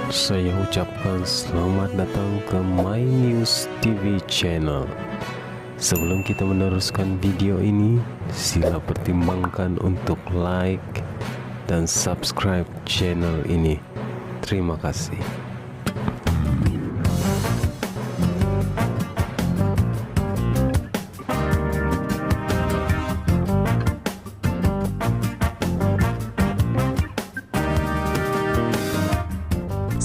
Saya ucapkan selamat datang ke My News TV channel. Sebelum kita meneruskan video ini, sila pertimbangkan untuk like dan subscribe channel ini. Terima kasih.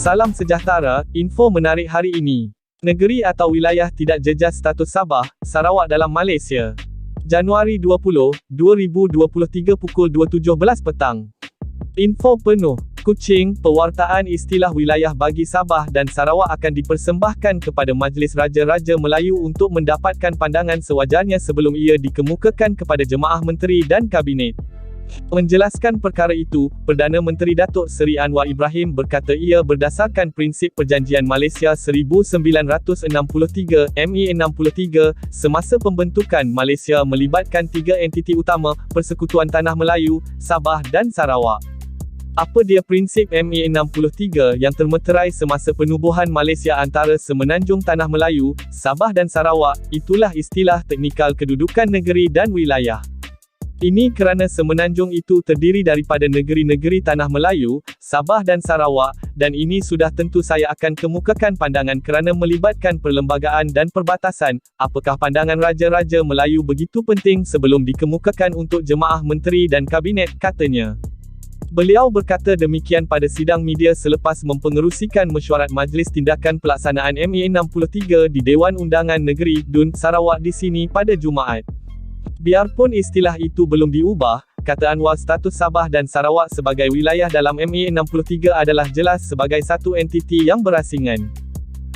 Salam sejahtera, info menarik hari ini. Negeri atau wilayah tidak jejas status Sabah, Sarawak dalam Malaysia. Januari 20, 2023 pukul 2.17 petang. Info penuh. Kuching, pewartaan istilah wilayah bagi Sabah dan Sarawak akan dipersembahkan kepada Majlis Raja-Raja Melayu untuk mendapatkan pandangan sewajarnya sebelum ia dikemukakan kepada Jemaah Menteri dan Kabinet. Menjelaskan perkara itu, Perdana Menteri Datuk Seri Anwar Ibrahim berkata ia berdasarkan prinsip Perjanjian Malaysia 1963, ME 63, semasa pembentukan Malaysia melibatkan tiga entiti utama, Persekutuan Tanah Melayu, Sabah dan Sarawak. Apa dia prinsip ME 63 yang termeterai semasa penubuhan Malaysia antara Semenanjung Tanah Melayu, Sabah dan Sarawak? Itulah istilah teknikal kedudukan negeri dan wilayah. Ini kerana Semenanjung itu terdiri daripada negeri-negeri Tanah Melayu, Sabah dan Sarawak, dan ini sudah tentu saya akan kemukakan pandangan kerana melibatkan perlembagaan dan perbatasan. Apakah pandangan Raja-Raja Melayu begitu penting sebelum dikemukakan untuk Jemaah Menteri dan Kabinet, katanya. Beliau berkata demikian pada sidang media selepas mempengerusikan mesyuarat Majlis Tindakan Pelaksanaan ME 63 di Dewan Undangan Negeri DUN Sarawak di sini pada Jumaat. Biarpun istilah itu belum diubah, kata Anwar, status Sabah dan Sarawak sebagai wilayah dalam ME 63 adalah jelas sebagai satu entiti yang berasingan.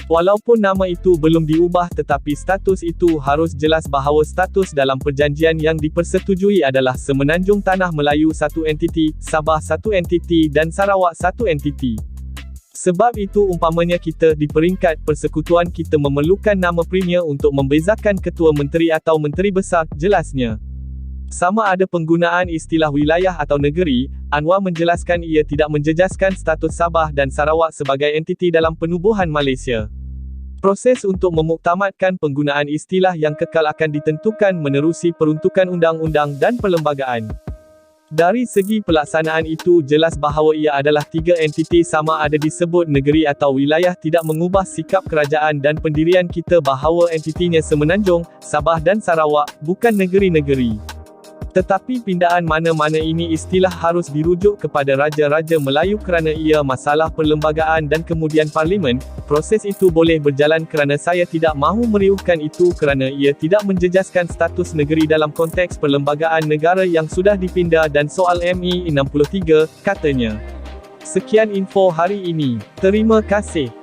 Walaupun nama itu belum diubah tetapi status itu harus jelas bahawa status dalam perjanjian yang dipersetujui adalah Semenanjung Tanah Melayu satu entiti, Sabah satu entiti dan Sarawak satu entiti. Sebab itu umpamanya kita di peringkat persekutuan kita memerlukan nama premier untuk membezakan ketua menteri atau menteri besar, jelasnya. Sama ada penggunaan istilah wilayah atau negeri, Anwar menjelaskan ia tidak menjejaskan status Sabah dan Sarawak sebagai entiti dalam penubuhan Malaysia. Proses untuk memuktamadkan penggunaan istilah yang kekal akan ditentukan menerusi peruntukan undang-undang dan perlembagaan. Dari segi pelaksanaan itu jelas bahawa ia adalah tiga entiti sama ada disebut negeri atau wilayah tidak mengubah sikap kerajaan dan pendirian kita bahawa entitinya Semenanjung, Sabah dan Sarawak, bukan negeri-negeri. Tetapi pindaan mana-mana ini istilah harus dirujuk kepada Raja-Raja Melayu kerana ia masalah perlembagaan dan kemudian Parlimen. Proses itu boleh berjalan kerana saya tidak mahu meriuhkan itu kerana ia tidak menjejaskan status negeri dalam konteks perlembagaan negara yang sudah dipindah dan soal ME 63, katanya. Sekian info hari ini. Terima kasih.